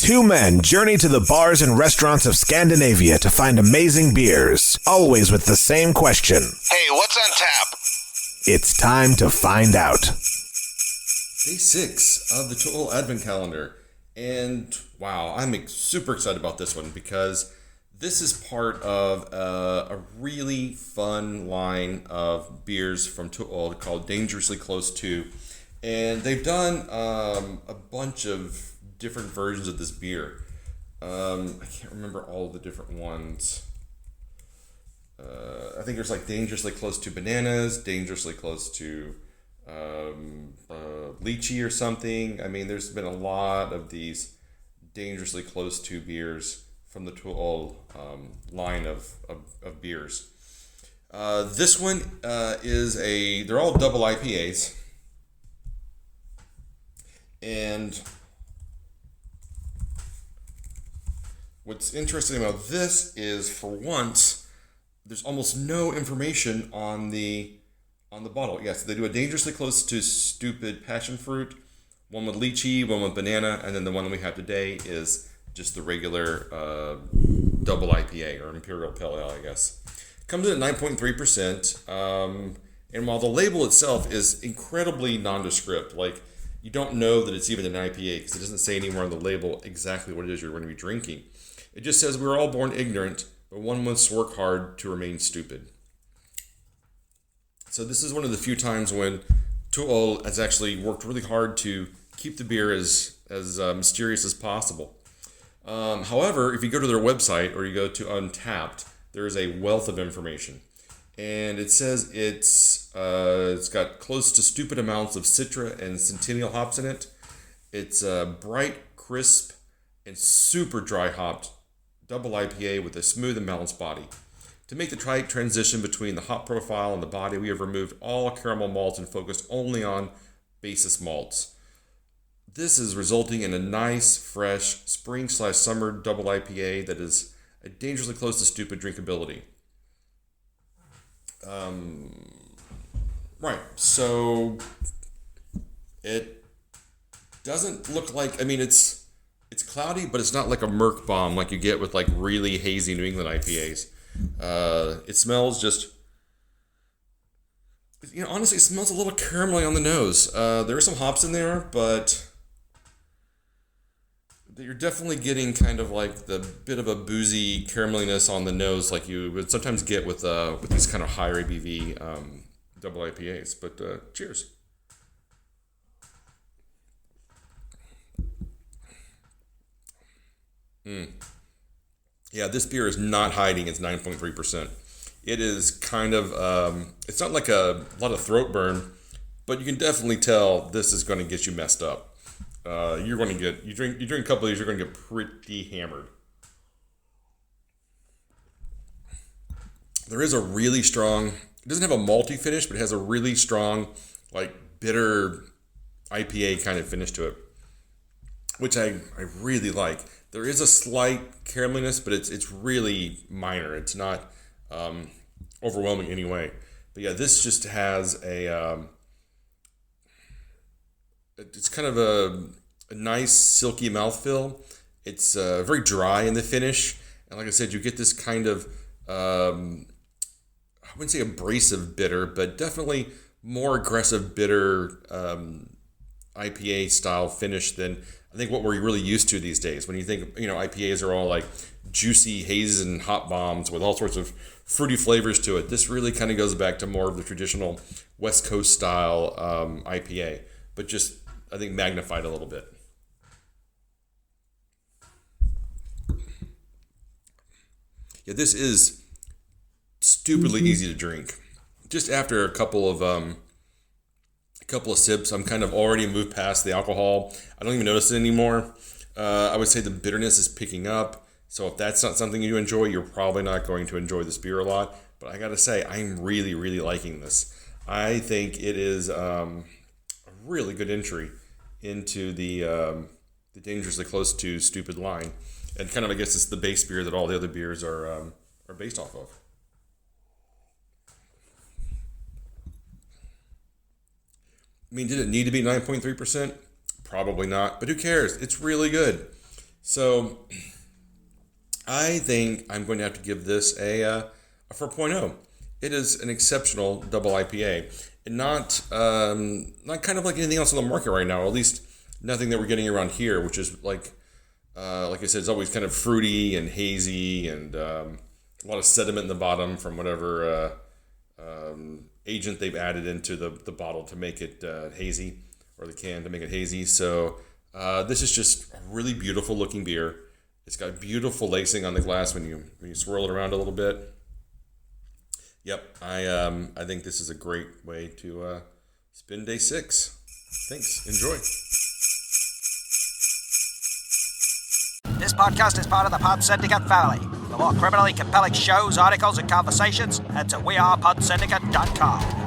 Two men journey to the bars and restaurants of Scandinavia to find amazing beers, always with the same question. Hey, what's on tap? It's time to find out. Day 6 of the Total Advent Calendar. And wow, I'm super excited about this one because this is part of a really fun line of beers from Total called Dangerously Close To. And they've done a bunch of different versions of this beer. I can't remember all the different ones. I think there's like Dangerously Close to Bananas, Dangerously Close to Lychee or something. I mean, there's been a lot of these Dangerously Close to beers from the Total line of beers. This one they're all double IPAs. And what's interesting about this is, for once, there's almost no information on the bottle. Yes, they do a Dangerously Close to Stupid Passion Fruit, one with lychee, one with banana, and then the one that we have today is just the regular double IPA, or Imperial Pale Ale, I guess. Comes in at 9.3%, and while the label itself is incredibly nondescript, like, you don't know that it's even an IPA because it doesn't say anywhere on the label exactly what it is you're going to be drinking. It just says, "We're all born ignorant, but one must work hard to remain stupid." So this is one of the few times when Total has actually worked really hard to keep the beer as mysterious as possible. However, if you go to their website or you go to Untappd, there is a wealth of information. And it says it's got close to stupid amounts of Citra and Centennial hops in it. It's a bright, crisp, and super dry hopped double IPA with a smooth and balanced body. To make the transition between the hop profile and the body, we have removed all caramel malts and focused only on basis malts. This is resulting in a nice, fresh spring/summer double IPA that is dangerously close to stupid drinkability. Right, so it doesn't look like, I mean, it's cloudy, but it's not like a Merc bomb like you get with like really hazy New England IPAs. It smells just, honestly, it smells a little caramelly on the nose. There are some hops in there, but you're definitely getting kind of like the bit of a boozy carameliness on the nose like you would sometimes get with these kind of higher ABV double IPAs. But cheers. Yeah, this beer is not hiding its 9.3%. It is kind of, it's not like a lot of throat burn, but you can definitely tell this is going to get you messed up. You're going to get, you drink a couple of these, you're going to get pretty hammered. There is a really strong, it doesn't have a malty finish, but it has a really strong, like, bitter IPA kind of finish to it, which I really like. There is a slight carameliness, but it's really minor. It's not overwhelming anyway. But yeah, this just has it's kind of a nice silky mouthfeel. It's very dry in the finish. And like I said, you get this kind of, I wouldn't say abrasive bitter, but definitely more aggressive bitter IPA style finish than I think what we're really used to these days. When you think, IPAs are all like juicy hazes and hop bombs with all sorts of fruity flavors to it. This really kind of goes back to more of the traditional West Coast style IPA, but just, I think, magnified a little bit. Yeah, this is stupidly easy to drink. Just after a couple of sips, I'm kind of already moved past the alcohol. I don't even notice it anymore. I would say the bitterness is picking up. So if that's not something you enjoy, you're probably not going to enjoy this beer a lot. But I got to say, I'm really, really liking this. I think it is a really good entry into the Dangerously Close to Stupid line. And kind of, I guess, it's the base beer that all the other beers are based off of. I mean, did it need to be 9.3%? Probably not, but who cares? It's really good. So I think I'm going to have to give this a 4.0. It is an exceptional double IPA, and not kind of like anything else on the market right now, or at least nothing that we're getting around here, which is like I said, it's always kind of fruity and hazy, and a lot of sediment in the bottom from whatever agent they've added into the bottle to make it hazy, or the can to make it hazy. So this is just a really beautiful looking beer. It's got beautiful lacing on the glass when you swirl it around a little bit. Yep, I think this is a great way to spend day 6. Thanks. Enjoy. This podcast is part of the Pod Syndicate family. For more criminally compelling shows, articles, and conversations, head to wearepodsyndicate.com.